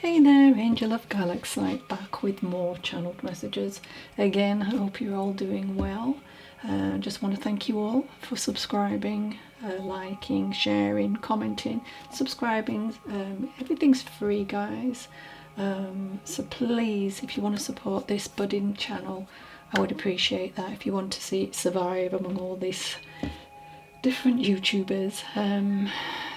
Hey there, Angel of Galaxy, back with more channeled messages. Again, I hope you're all doing well. Just want to thank you all for subscribing, liking, sharing, commenting, subscribing. Everything's free, guys. So please, if you want to support this budding channel, I would appreciate that. If you want to see it survive among all these different YouTubers,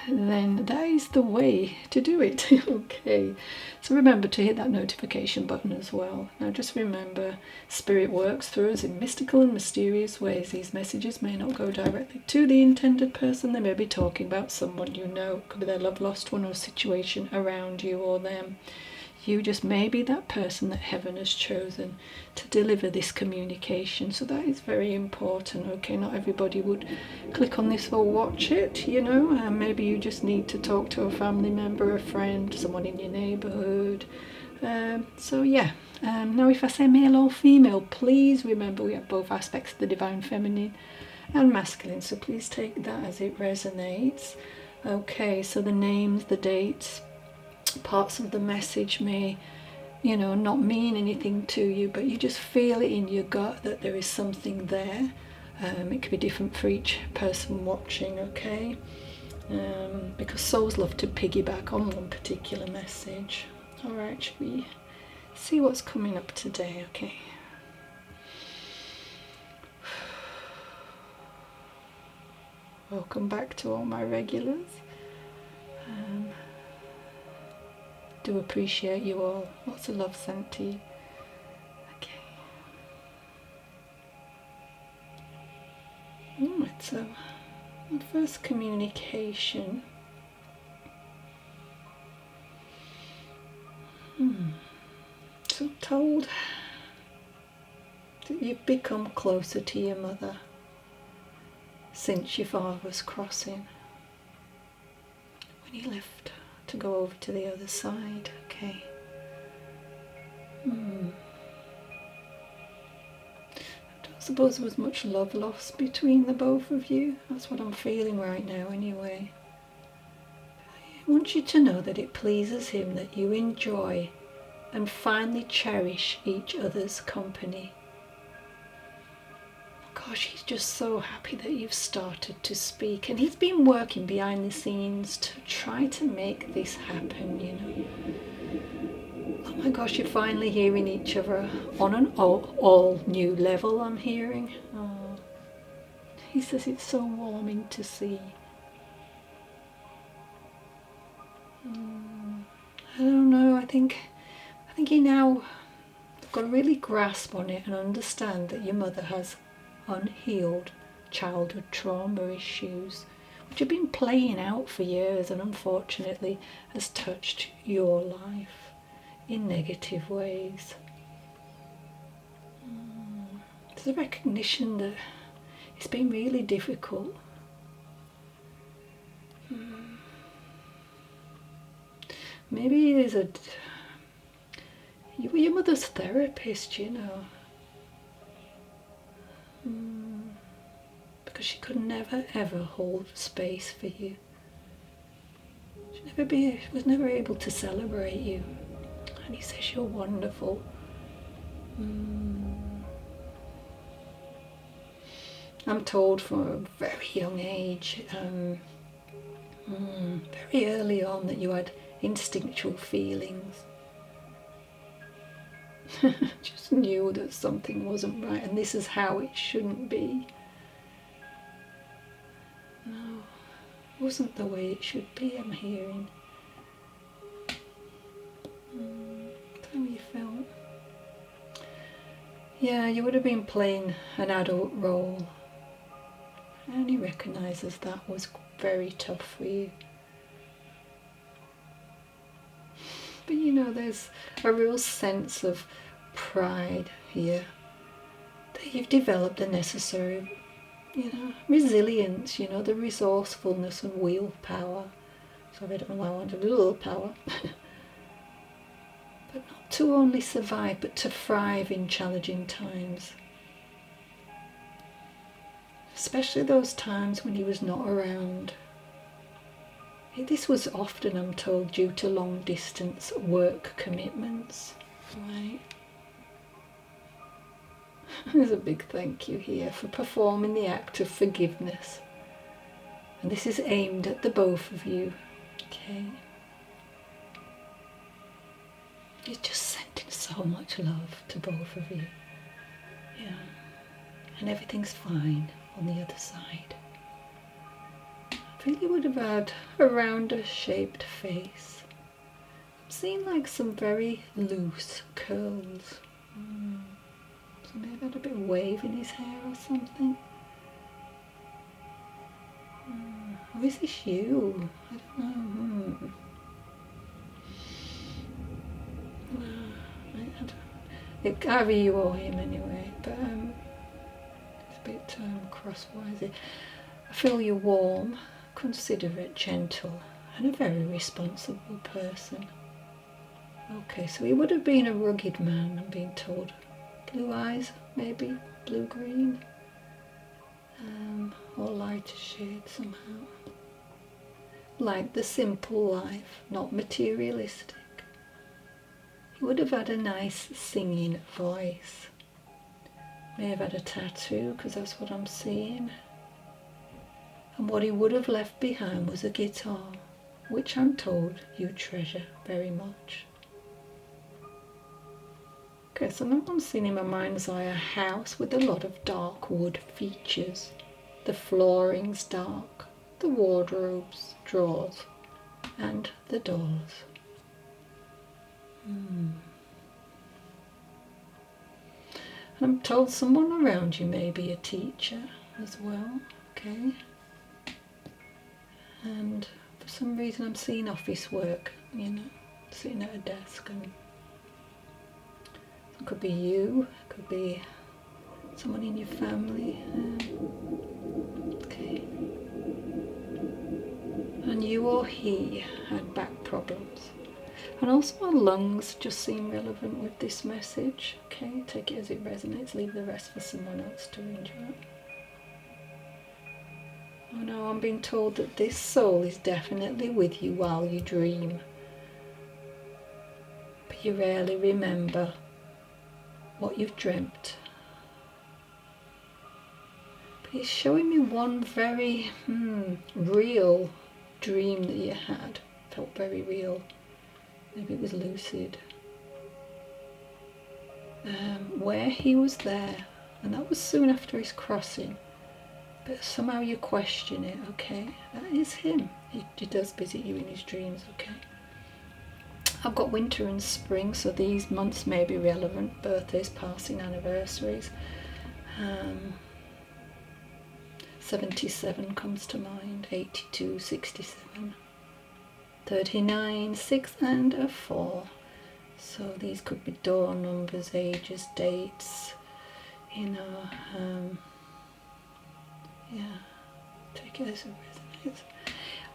then that is the way to do it. Okay, so remember to hit that notification button as well. Now just remember, Spirit works through us in mystical and mysterious ways. These messages may not go directly to the intended person. They may be talking about someone you know. It could be their love lost one or a situation around you or them. You just may be that person that heaven has chosen to deliver this communication. So that is very important. Okay, not everybody would click on this or watch it, you know. Maybe you just need to talk to a family member, a friend, someone in your neighbourhood. So yeah, now if I say male or female, please remember we have both aspects of the divine feminine and masculine. So please take that as it resonates. Okay, so the names, the dates, parts of the message may, you know, not mean anything to you, but you just feel it in your gut that there is something there. It could be different for each person watching, okay? Because souls love to piggyback on one particular message. Alright, should we see what's coming up today? Okay. Welcome back to all my regulars. Do appreciate you all. Lots of love sent to you. Okay. Alright, so my first communication. So I'm told that you've become closer to your mother since your father's crossing, when he left to go over to the other side. Okay. I don't suppose there was much love lost between the both of you. That's what I'm feeling right now anyway. I want you to know that it pleases him that you enjoy and finally cherish each other's company. Gosh, he's just so happy that you've started to speak, and he's been working behind the scenes to try to make this happen, you know. Oh my gosh, you're finally hearing each other on an all new level, I'm hearing. Oh, he says it's so warming to see. I don't know, I think you now have got to really grasp on it and understand that your mother has unhealed childhood trauma issues which have been playing out for years and unfortunately has touched your life in negative ways. There's a recognition that it's been really difficult. Maybe there's you were your mother's therapist, you know. Because she could never ever hold space for you. She was never able to celebrate you. And he says you're wonderful. I'm told from a very young age, very early on, that you had instinctual feelings. Just knew that something wasn't right, and this is how it shouldn't be. No, it wasn't the way it should be, I'm hearing. How you felt? Yeah, you would have been playing an adult role, and he recognises that was very tough for you. But you know, there's a real sense of pride here, that you've developed the necessary, you know, resilience, you know, the resourcefulness and willpower. Sorry, I don't know why I wanted willpower. But not to only survive, but to thrive in challenging times. Especially those times when he was not around. This was often, I'm told, due to long distance work commitments, right? There's a big thank you here for performing the act of forgiveness. And this is aimed at the both of you, okay? He's just sending so much love to both of you. Yeah. And everything's fine on the other side. I think you would have had a rounder shaped face. I'm seeing like some very loose curls. So maybe had a bit of wave in his hair or something. Or is this you? I don't know. Either you or him anyway, but it's a bit crosswise. I feel you're warm, considerate, gentle, and a very responsible person. Okay, so he would have been a rugged man, I'm being told. Blue eyes, maybe blue-green, or lighter shade somehow. Like the simple life, not materialistic. He would have had a nice singing voice. May have had a tattoo, because that's what I'm seeing. And what he would have left behind was a guitar, which I'm told you treasure very much. Okay, so now I'm seeing in my mind's eye a house with a lot of dark wood features. The flooring's dark, the wardrobes, drawers, and the doors. And I'm told someone around you may be a teacher as well, okay? And for some reason I'm seeing office work, you know, sitting at a desk, and it could be you, it could be someone in your family. Okay. And you or he had back problems. And also our lungs just seem relevant with this message. Okay, take it as it resonates, leave the rest for someone else to enjoy. Oh no, I'm being told that this soul is definitely with you while you dream. But you rarely remember what you've dreamt. But it's showing me one very real dream that you had. Felt very real. Maybe it was lucid. Where he was there, and that was soon after his crossing. But somehow you question it, okay? That is him. He does visit you in his dreams, okay? I've got winter and spring, so these months may be relevant. Birthdays, passing, anniversaries. 77 comes to mind, 82, 67. 39, 6 and a 4. So these could be door numbers, ages, dates, you know, yeah, take it as it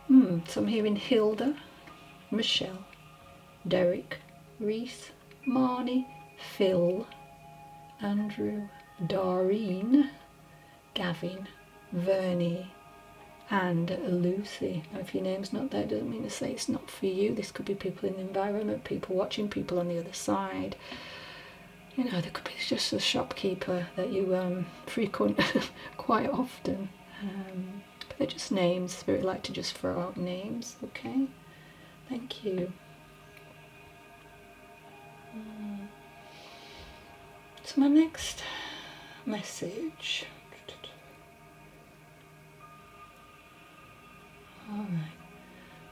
resonates. So I'm hearing Hilda, Michelle, Derek, Reese, Marnie, Phil, Andrew, Doreen, Gavin, Vernie, and Lucy. Now, if your name's not there, doesn't mean to say it's not for you. This could be people in the environment, people watching, people on the other side. You know, there could be just a shopkeeper that you frequent quite often. But they're just names. Spirit like to just throw out names, okay? Thank you. So my next message. Alright.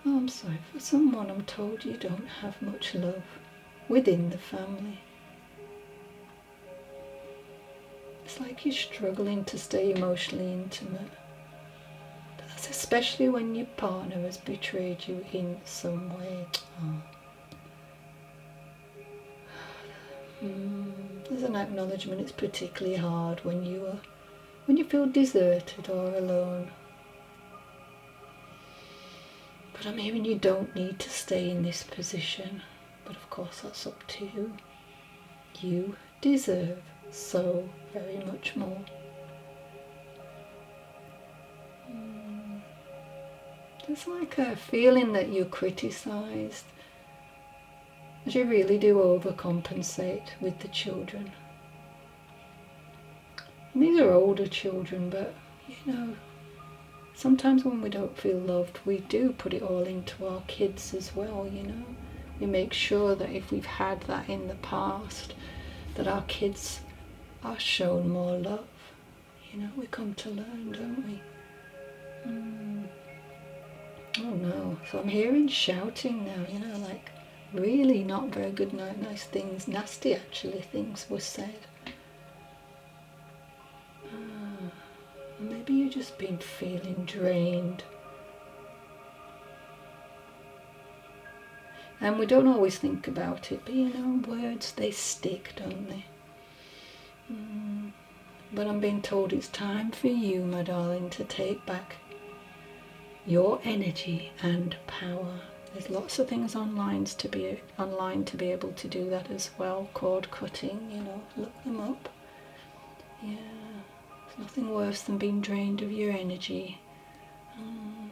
Oh, I'm sorry. For someone, I'm told you don't have much love within the family. It's like you're struggling to stay emotionally intimate. But that's especially when your partner has betrayed you in some way. There's an acknowledgement it's particularly hard when you feel deserted or alone. But I'm hearing you don't need to stay in this position. But of course that's up to you. You deserve so very much more. There's like a feeling that you're criticised, as you really do overcompensate with the children. And these are older children, but you know, sometimes when we don't feel loved, we do put it all into our kids as well, you know. We make sure that if we've had that in the past, that our kids are shown more love. You know, we come to learn, don't we? Oh no, so I'm hearing shouting now, you know, like really not very good, nice things, nasty actually things were said. Maybe you've just been feeling drained. And we don't always think about it, but you know, words, they stick, don't they? But I'm being told it's time for you, my darling, to take back your energy and power. There's lots of things online to be able to do that as well. Cord cutting, you know, look them up. Yeah, there's nothing worse than being drained of your energy. And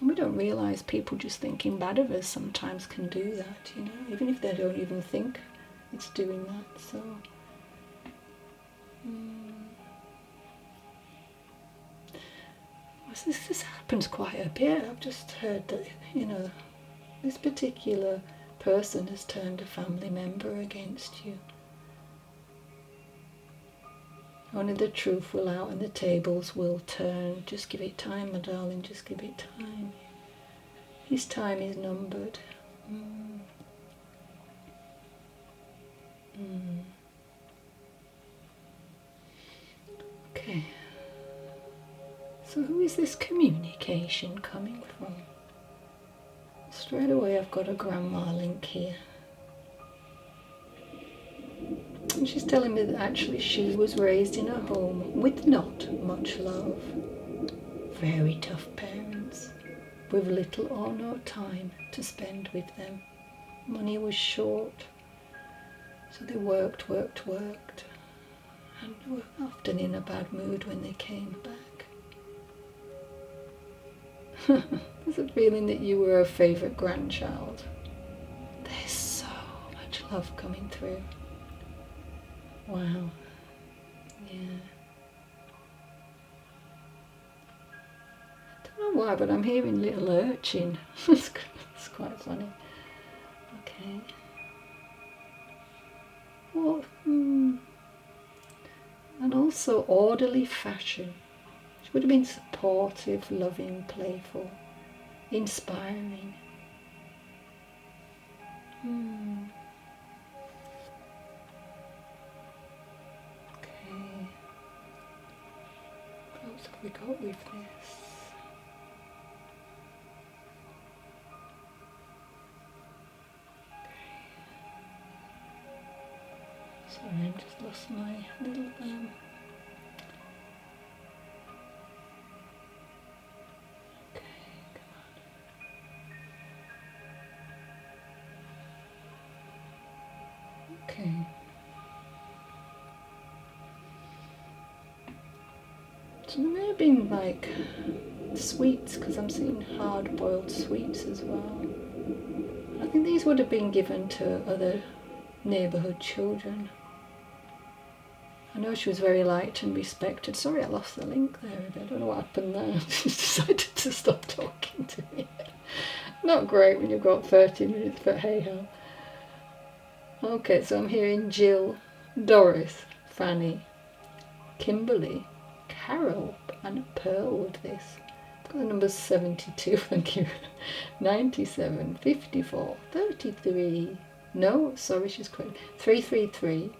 we don't realise people just thinking bad of us sometimes can do that, you know, even if they don't even think it's doing that. So this happens quite a bit. I've just heard that, you know, this particular person has turned a family member against you. Only the truth will out and the tables will turn. Just give it time, my darling, just give it time. His time is numbered. Okay. So who is this communication coming from? Straight away I've got a grandma link here. And she's telling me that actually she was raised in a home with not much love. Very tough parents, with little or no time to spend with them. Money was short, so they worked, and were often in a bad mood when they came back. There's a feeling that you were a favourite grandchild. There's so much love coming through. Wow. Yeah. Don't know why, but I'm hearing little urchin. It's quite funny. Okay. Well, and also orderly fashion. She would have been supportive, loving, playful, inspiring. Okay. What else have we got with this? Sorry, I've just lost my little Okay. So there may have been like sweets, because I'm seeing hard-boiled sweets as well. I think these would have been given to other neighbourhood children. I know she was very liked and respected. Sorry, I lost the link there. I don't know what happened there. She decided to stop talking to me. Not great when you've got 30 minutes, but hey ho. Okay, so I'm hearing Jill, Doris, Fanny, Kimberly, Carol, and Pearl with this. I've got the numbers 72, thank you. 97, 54, 33. No, sorry, she's correct. 333.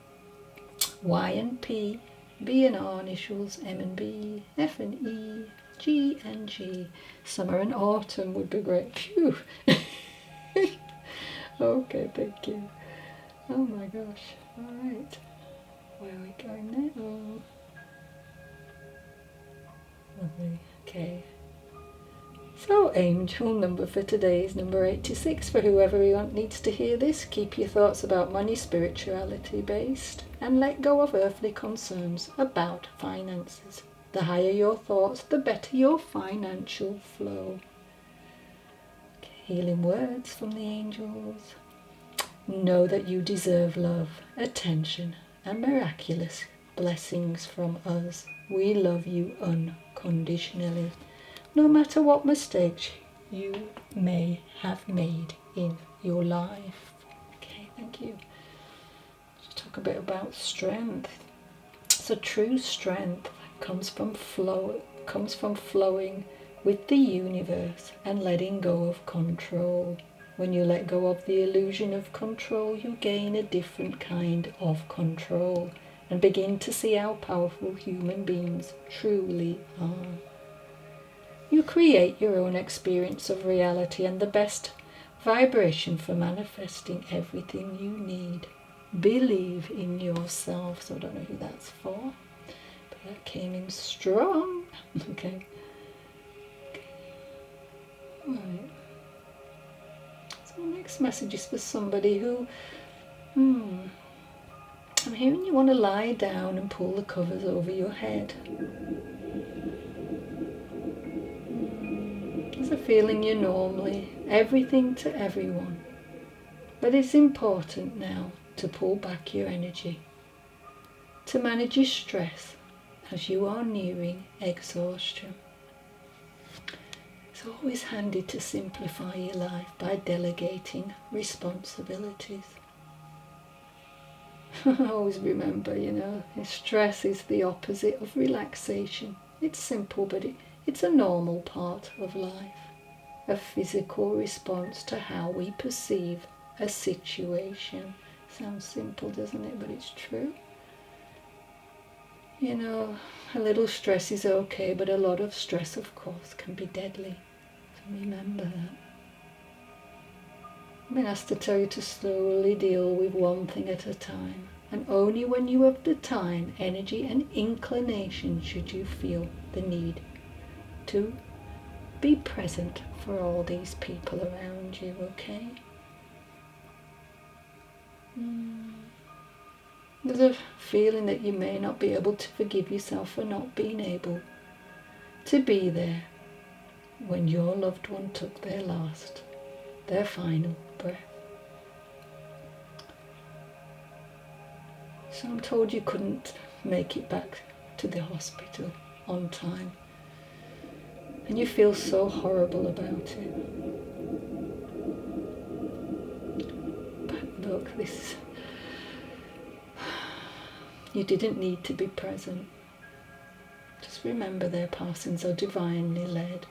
Y and P, B and R initials, M and B, F and E, G and G. Summer and autumn would be great. Phew. Okay, thank you. Oh my gosh. Alright. Where are we going now? Lovely. Okay. So, angel number for today is number 86. For whoever needs to hear this, keep your thoughts about money spirituality based and let go of earthly concerns about finances. The higher your thoughts, the better your financial flow. healing words from the angels. Know that you deserve love, attention, and miraculous blessings from us. We love you unconditionally, no matter what mistakes you may have made in your life. Okay, thank you. Let's talk a bit about strength. So true strength comes from flowing with the universe and letting go of control. When you let go of the illusion of control, you gain a different kind of control and begin to see how powerful human beings truly are. You create your own experience of reality and the best vibration for manifesting everything you need. Believe in yourself. So I don't know who that's for, but that came in strong. Okay. Right. So the next message is for somebody who, I'm hearing you want to lie down and pull the covers over your head. There's a feeling you're normally everything to everyone, but it's important now to pull back your energy, to manage your stress as you are nearing exhaustion. It's always handy to simplify your life by delegating responsibilities. Always remember, stress is the opposite of relaxation. It's simple, but it's a normal part of life, a physical response to how we perceive a situation. Sounds simple, doesn't it? But it's true. A little stress is okay, but a lot of stress, of course, can be deadly. So remember that. I've been asked to tell you to slowly deal with one thing at a time, and only when you have the time, energy, and inclination should you feel the need to be present for all these people around you, okay? There's a feeling that you may not be able to forgive yourself for not being able to be there when your loved one took their final breath. So I'm told you couldn't make it back to the hospital on time, and you feel so horrible about it. But look, you didn't need to be present. Just remember their passings are divinely led,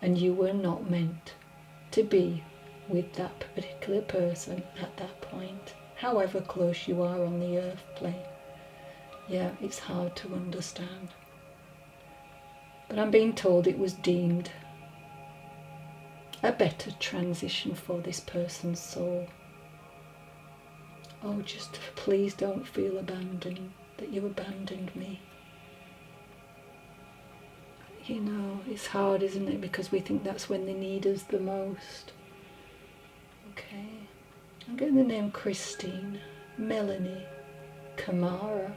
and you were not meant to be with that particular person at that point, however close you are on the earth plane. Yeah, it's hard to understand. But I'm being told it was deemed a better transition for this person's soul. Oh, just please don't feel abandoned, that you abandoned me. It's hard, isn't it? Because we think that's when they need us the most. Okay. I'm getting the name Christine, Melanie, Kamara,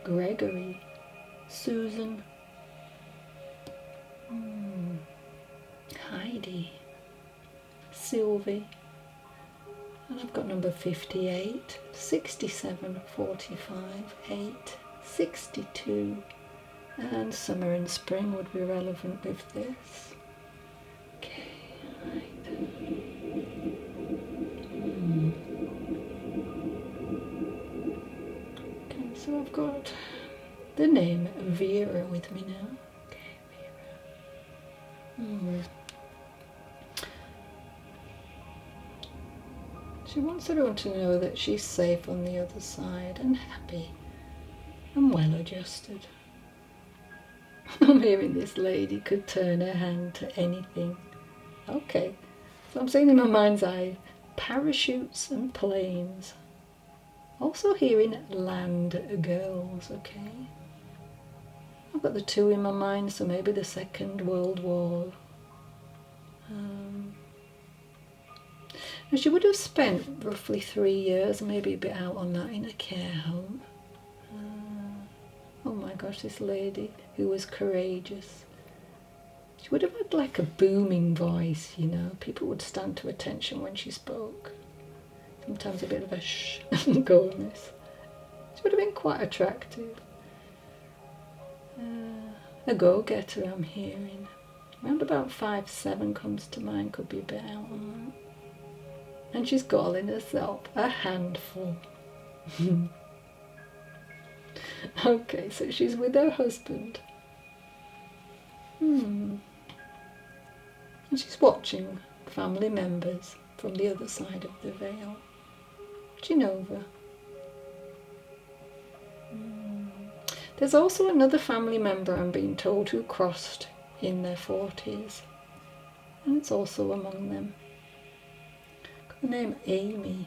Gregory, Susan, Heidi, Sylvie, and I've got number 58, 67, 45, 8, 62, and summer and spring would be relevant with this. Okay, right. Okay, so I've got the name Vera with me now. Okay, Vera. She wants everyone to know that she's safe on the other side and happy and well adjusted. I'm hearing this lady could turn her hand to anything. Okay, so I'm seeing in my mind's eye parachutes and planes. Also hearing land girls, okay? I've got the 2 in my mind, so maybe the Second World War. And she would have spent roughly 3 years, maybe a bit out on that, in a care home. Oh my gosh, this lady who was courageous She would have had like a booming voice, you know. People would stand to attention when she spoke. Sometimes a bit of a shh go on this. She would have been quite attractive. A go-getter, I'm hearing. Around about 5'7" comes to mind, could be a bit out on that. And she's calling herself a handful. Okay, so she's with her husband. And she's watching family members from the other side of the veil. Watching over. There's also another family member, I'm being told, who crossed in their 40s. And it's also among them. Got the name Amy,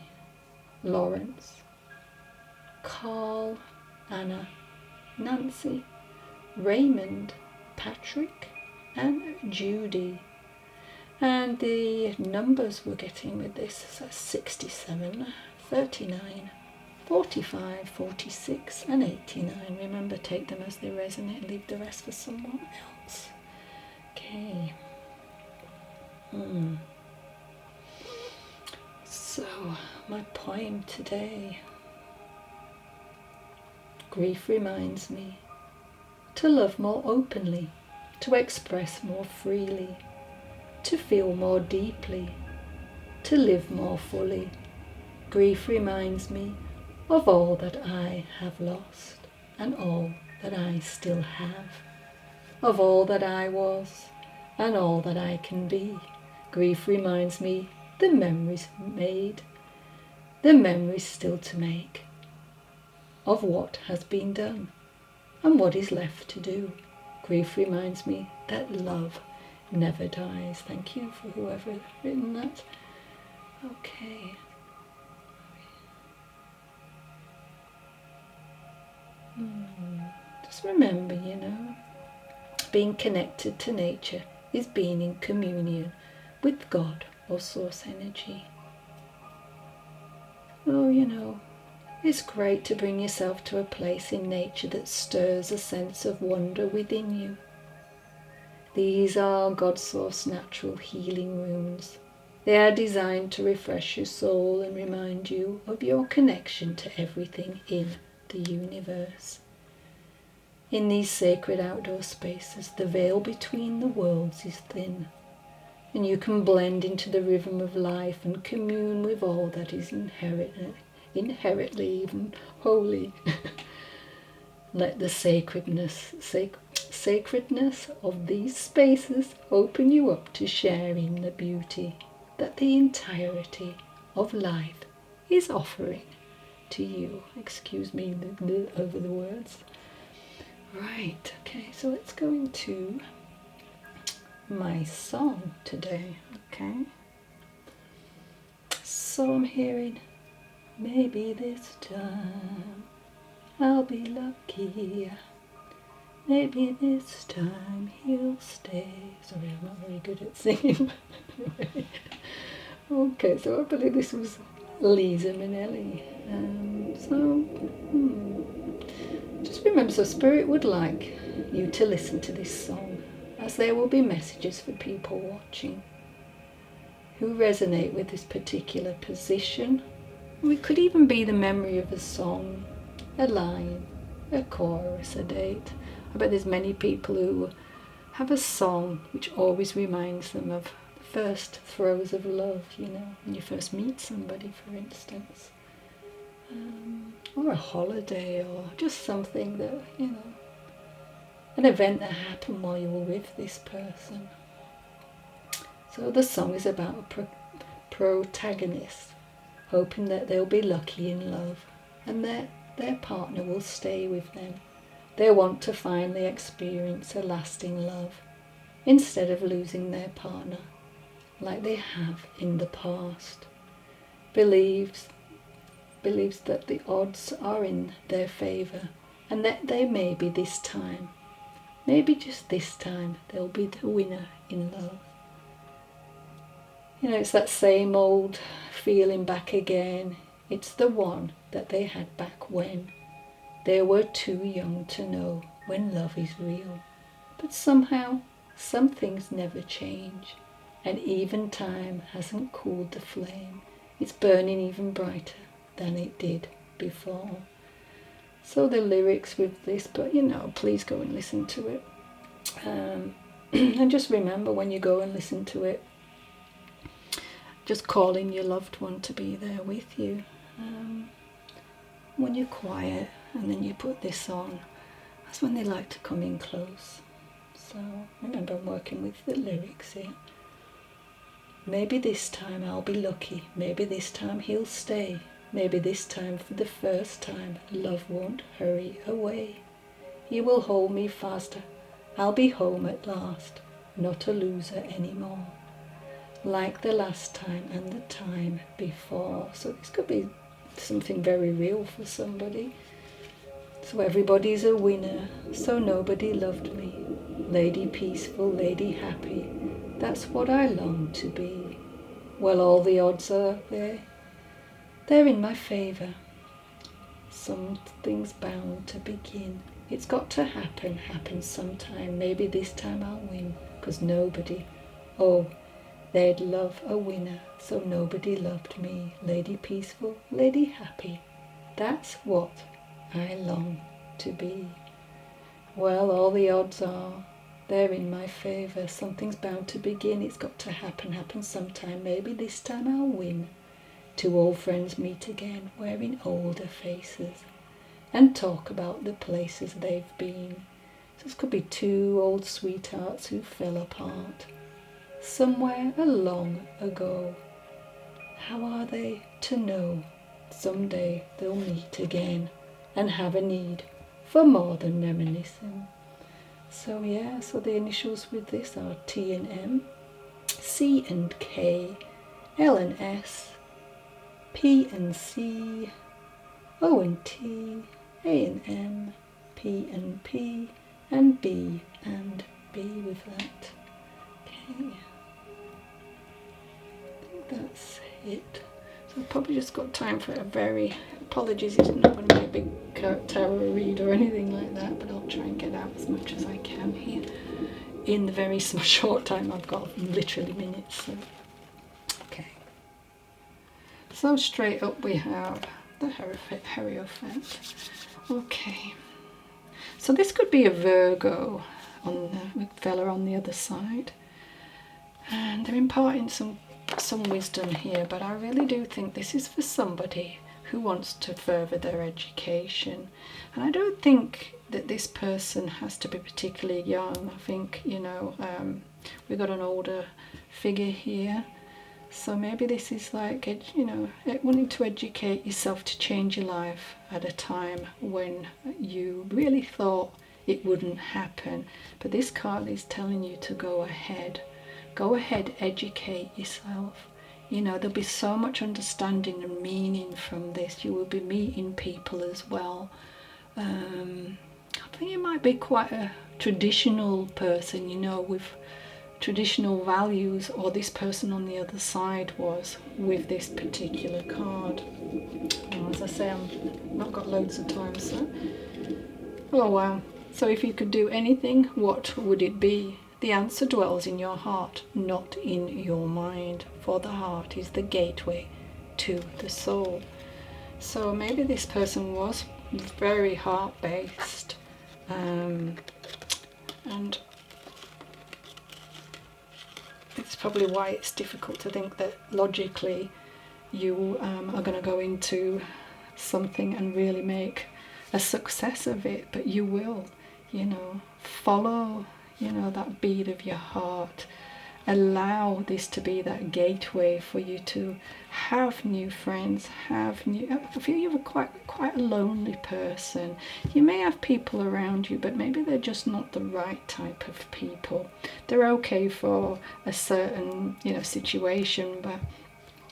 Lawrence, Carl, Anna, Nancy, Raymond, Patrick, and Judy. And the numbers we're getting with this are 67, 39, 45, 46 and 89. Remember, take them as they resonate, leave the rest for someone else. Okay. So, my poem today. Grief reminds me to love more openly, to express more freely, to feel more deeply, to live more fully. Grief reminds me of all that I have lost and all that I still have, of all that I was and all that I can be. Grief reminds me the memories made, the memories still to make, of what has been done and what is left to do. Grief reminds me that love never dies. Thank you for whoever written that. Okay. Just remember, you know, being connected to nature is being in communion with God or source energy. Oh, you know, it's great to bring yourself to a place in nature that stirs a sense of wonder within you. These are God's source natural healing rooms. They are designed to refresh your soul and remind you of your connection to everything in the universe. In these sacred outdoor spaces, the veil between the worlds is thin, and you can blend into the rhythm of life and commune with all that is inherently even holy. Let the sacredness of these spaces open you up to sharing the beauty that the entirety of life is offering to you. Excuse me over the words. Right, okay, so let's go into my song today, okay? So I'm hearing, maybe this time I'll be lucky. Maybe this time he'll stay. Sorry, I'm not very good at singing. Okay, so I believe this was Lisa Minnelli. Just remember, so Spirit would like you to listen to this song, as there will be messages for people watching who resonate with this particular position. It could even be the memory of a song, a line, a chorus, a date. I bet there's many people who have a song which always reminds them of the first throes of love, you know, when you first meet somebody, for instance. Or a holiday, or just something that, you know, an event that happened while you were with this person. So the song is about a protagonist hoping that they'll be lucky in love and that their partner will stay with them. They want to finally experience a lasting love instead of losing their partner like they have in the past. Believes that the odds are in their favour and that they maybe this time, maybe just this time, they'll be the winner in love. You know, it's that same old feeling back again. It's the one that they had back when they were too young to know when love is real. But somehow, Some things never change, and even time hasn't cooled the flame. It's burning even brighter than it did before. So the lyrics with this, but please go and listen to it. And just remember, when you go and listen to it, just call in your loved one to be there with you. When you're quiet and then you put this on, that's when they like to come in close. So remember, I'm working with the lyrics here. Maybe this time I'll be lucky. Maybe this time he'll stay. Maybe this time, for the first time, love won't hurry away. He will hold me faster. I'll be home at last, not a loser anymore, like the last time and the time before. So this could be something very real for somebody. So everybody's a winner, so nobody loved me. Lady peaceful, lady happy, that's what I long to be. Well, all the odds are there. They're in my favour. Something's bound to begin. It's got to happen sometime. Maybe this time I'll win, 'cause nobody, they'd love a winner, so nobody loved me. Lady peaceful, lady happy, that's what I long to be. Well, all the odds are, they're in my favour. Something's bound to begin. It's got to happen sometime. Maybe this time I'll win. Two old friends meet again, wearing older faces, and talk about the places they've been. So this could be two old sweethearts who fell apart somewhere long ago. How are they to know? Someday they'll meet again and have a need for more than reminiscing. So the initials with this are T and M, C and K, L and S, P and C, O and T, A and M, P and P, and B and B with that. Okay, I think that's it. So I've probably just got time for apologies, it's not going to be a big tarot read or anything like that, but I'll try and get out as much as I can here in the very short time I've got, literally minutes. So. Okay. So straight up we have the Hierophant. Okay. So this could be a Virgo with fella on the other side. And they're imparting some wisdom here, but I really do think this is for somebody who wants to further their education. And I don't think that this person has to be particularly young. I think, we've got an older figure here. So maybe this is like, wanting to educate yourself to change your life at a time when you really thought it wouldn't happen. But this card is telling you to go ahead. Go ahead, educate yourself. There'll be so much understanding and meaning from this. You will be meeting people as well. I think you might be quite a traditional person, with traditional values, or this person on the other side was with this particular card. As I say, I've not got loads of time, so. Oh wow. So if you could do anything, what would it be? The answer dwells in your heart, not in your mind, for the heart is the gateway to the soul. So maybe this person was very heart-based, and it's probably why it's difficult to think that logically you are going to go into something and really make a success of it, but you will, follow that beat of your heart. Allow this to be that gateway for you to have new friends, I feel you're quite a lonely person. You may have people around you, but maybe they're just not the right type of people. They're okay for a certain, situation, but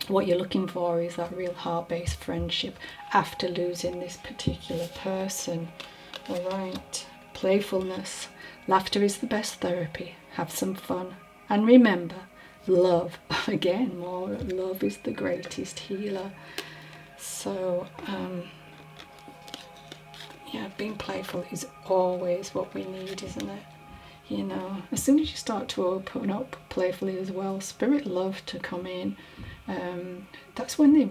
what you're looking for is that real heart-based friendship after losing this particular person. All right, playfulness. Laughter is the best therapy. Have some fun. And remember, love. Again, more love is the greatest healer. So, being playful is always what we need, isn't it? you know, as soon as you start to open up playfully as well, spirit love to come in. That's when they